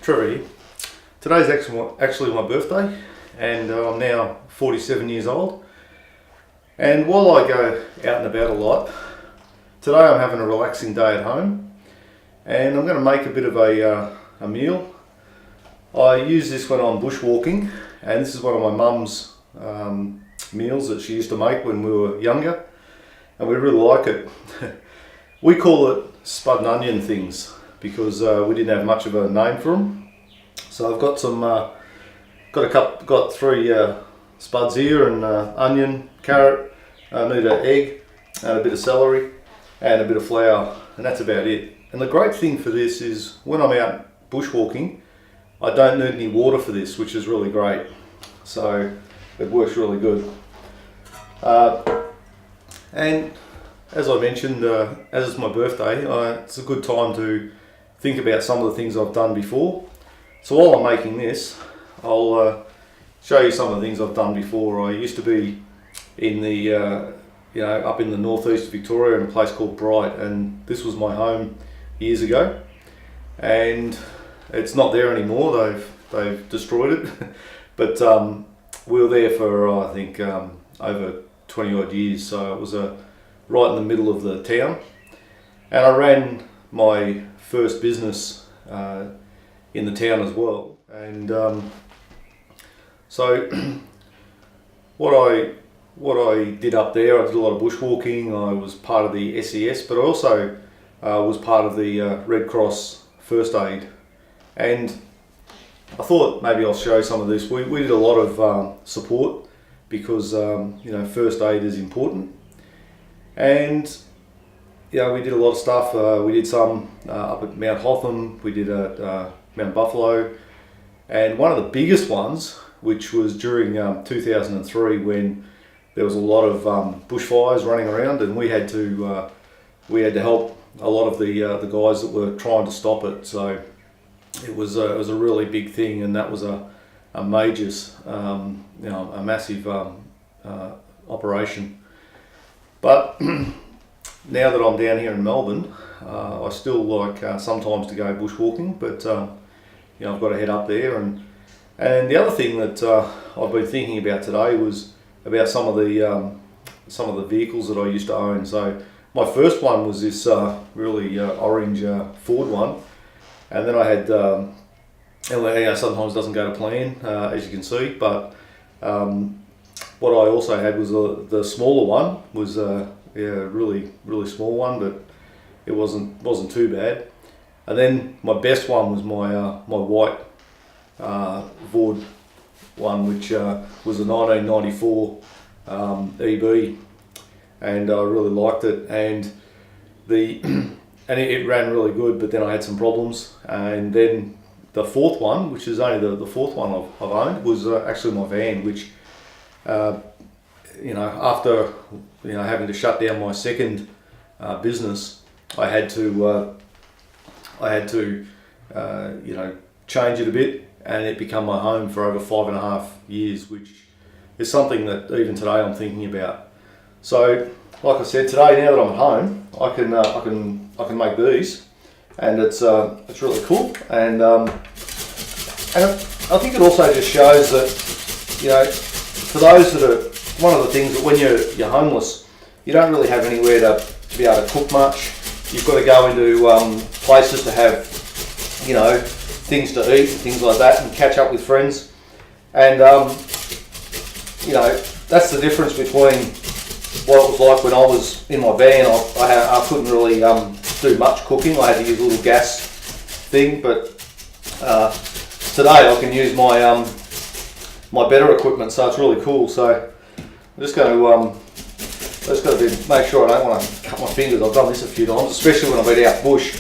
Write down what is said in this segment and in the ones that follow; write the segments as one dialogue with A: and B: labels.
A: Trevor here. Today's actually my birthday, and I'm now 47 years old. And while I go out and about a lot, today I'm having a relaxing day at home, and I'm going to make a bit of a meal. I use this when I'm bushwalking, and this is one of my mum's meals that she used to make when we were younger, and we really like it. We call it spud and onion things because we didn't have much of a name for them. So I've got some, got three spuds here, and onion, carrot. I need an egg, and a bit of celery, and a bit of flour, and that's about it. And the great thing for this is when I'm out bushwalking, I don't need any water for this, which is really great. So it works really good. And as I mentioned, as it's my birthday, it's a good time to think about some of the things I've done before. So while I'm making this, I'll show you some of the things I've done before. I used to be in the, up in the northeast of Victoria in a place called Bright, and this was my home years ago. And it's not there anymore. They've destroyed it. But we were there for I think over 20 odd years. So it was right in the middle of the town, and I ran my first business in the town as well. And so what I did up there, I did a lot of bushwalking. I was part of the SES, but I also was part of the Red Cross first aid. And I thought maybe I'll show some of this. We did a lot of support because first aid is important. And we did a lot of stuff. We did some up at Mount Hotham. We did at Mount Buffalo, and one of the biggest ones, which was during 2003, when there was a lot of bushfires running around, and we had to help a lot of the guys that were trying to stop it. So it was a really big thing, and that was a major, a massive operation. But now that I'm down here in Melbourne, I still like sometimes to go bushwalking, but I've got to head up there. And the other thing that I've been thinking about today was about some of the vehicles that I used to own. So my first one was this really orange Ford one, and then I had sometimes doesn't go to plan, as you can see, but what I also had was the smaller one, was really small one, but it wasn't too bad. And then my best one was my white Ford one, which was a 1994 EB, and I really liked it. And it ran really good, but then I had some problems. And then the fourth one, which is only the fourth one I've owned, was actually my van, which after having to shut down my second business, I had to change it a bit, and it became my home for over 5.5 years, which is something that even today I'm thinking about. So, like I said, today, now that I'm at home, I can make these, and it's really cool. And I think it also just shows that for those that are, one of the things that when you're homeless, you don't really have anywhere to be able to cook much. You've got to go into places to have, things to eat and things like that, and catch up with friends. And that's the difference between what it was like when I was in my van. I couldn't really do much cooking. I had to use a little gas thing, but today I can use my my better equipment, so it's really cool. So I'm just going to make sure I don't want to cut my fingers. I've done this a few times, especially when I've been out bush.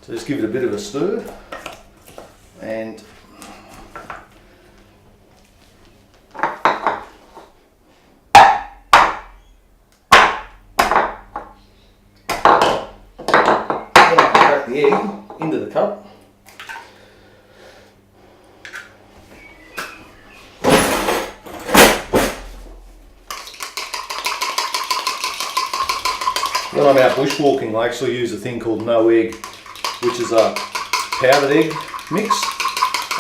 A: So just give it a bit of a stir, and crack the egg into the cup. When I'm out bushwalking, I actually use a thing called no egg, which is a powdered egg mix,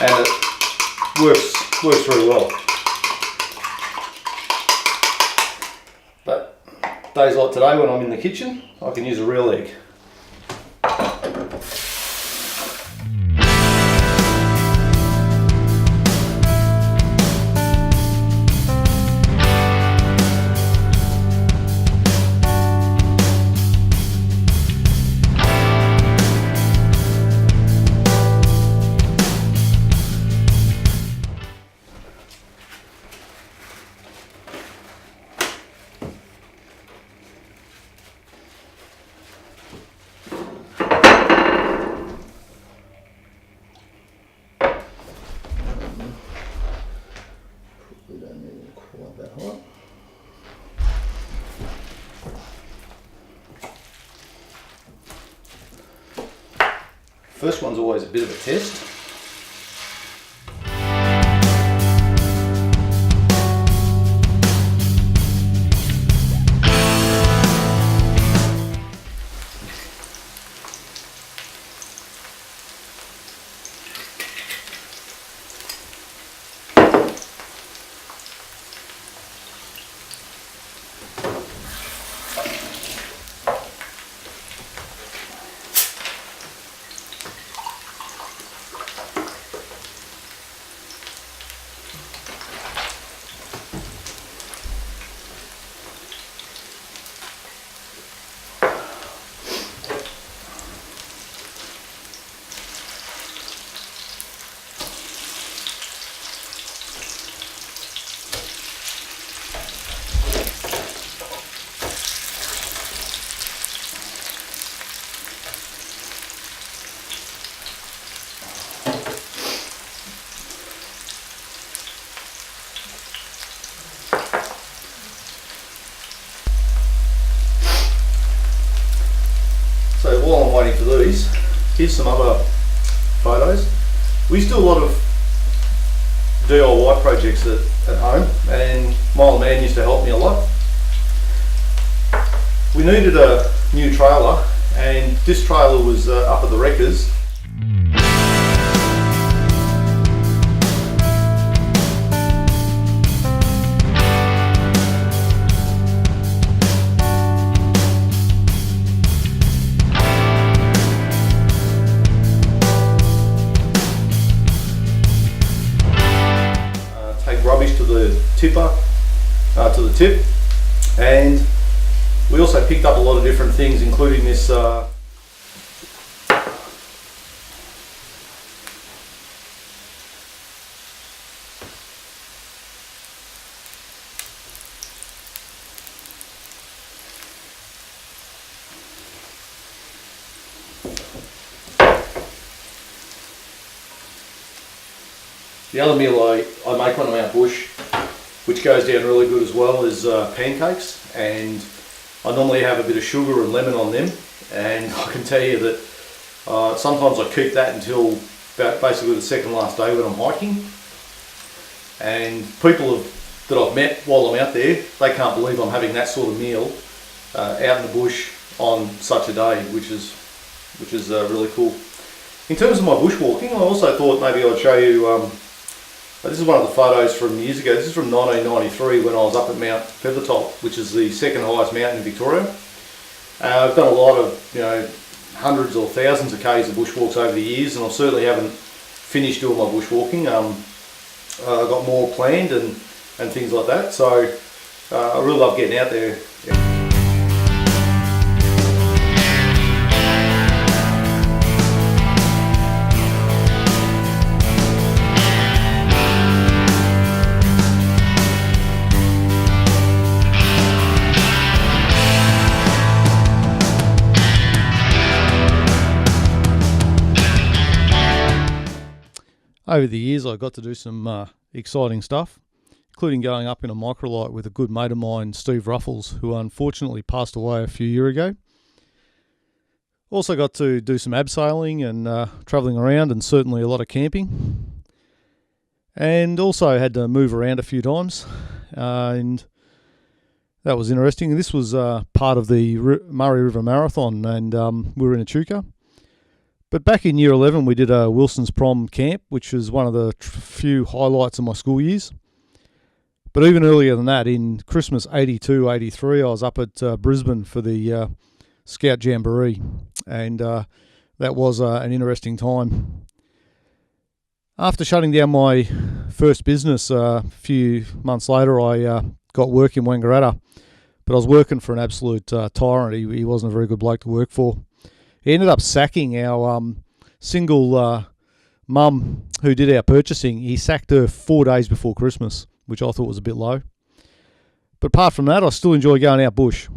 A: and it works very well. But days like today, when I'm in the kitchen, I can use a real egg. First one's always a bit of a test. So while I'm waiting for these, here's some other photos. We used to do a lot of DIY projects at home, and my old man used to help me a lot. We needed a new trailer, and this trailer was up at the wreckers. Rubbish to the tipper, to the tip, and we also picked up a lot of different things, including this the other meal I make when I'm out bush, which goes down really good as well, is pancakes, and I normally have a bit of sugar and lemon on them, and I can tell you that sometimes I keep that until about basically the second last day when I'm hiking, and people that I've met while I'm out there, they can't believe I'm having that sort of meal out in the bush on such a day, which is really cool. In terms of my bushwalking, I also thought maybe I'd show you. This is one of the photos from years ago. This is from 1993 when I was up at Mount Feathertop, which is the second highest mountain in Victoria. I've done a lot of, hundreds or thousands of k's of bushwalks over the years, and I certainly haven't finished doing my bushwalking. I've got more planned and things like that. So I really love getting out there. Yeah.
B: Over the years I got to do some exciting stuff, including going up in a microlight with a good mate of mine, Steve Ruffles, who unfortunately passed away a few years ago. Also got to do some abseiling and travelling around, and certainly a lot of camping. And also had to move around a few times, and that was interesting. This was part of the Murray River Marathon, and we were in Echuca. But back in year 11, we did a Wilson's Prom camp, which was one of the few highlights of my school years. But even earlier than that, in Christmas 82, 83, I was up at Brisbane for the Scout Jamboree, and that was an interesting time. After shutting down my first business a few months later, I got work in Wangaratta, but I was working for an absolute tyrant. He wasn't a very good bloke to work for. He ended up sacking our single mum who did our purchasing. He sacked her 4 days before Christmas, which I thought was a bit low. But apart from that, I still enjoy going out bush.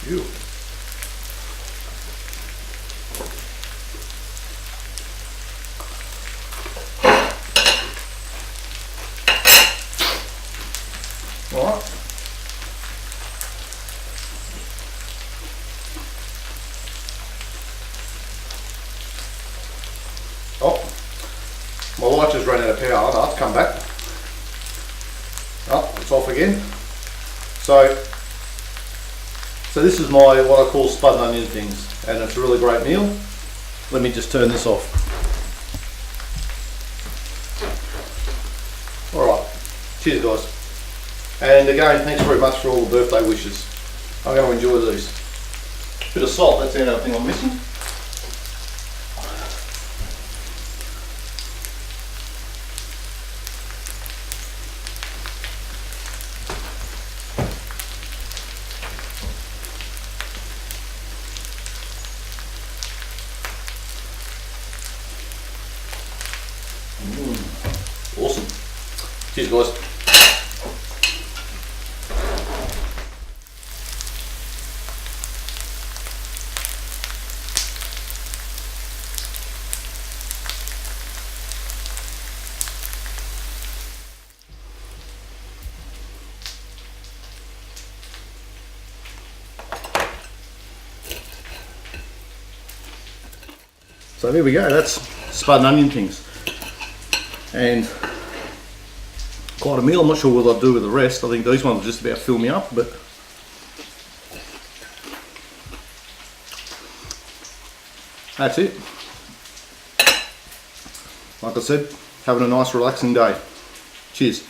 A: You. All right. Oh, my light just ran out of power. Oh, it's come back. Oh, it's off again. So this is my what I call spud and onion things, and it's a really great meal. Let me just turn this off. Alright, cheers guys. And again, thanks very much for all the birthday wishes. I'm going to enjoy these. Bit of salt, that's the other thing I'm missing. Awesome. Cheers guys. So there we go, that's spud and onion things. And quite a meal. I'm not sure what I'll do with the rest. I think these ones will just about fill me up, but that's it. Like I said, having a nice relaxing day. Cheers.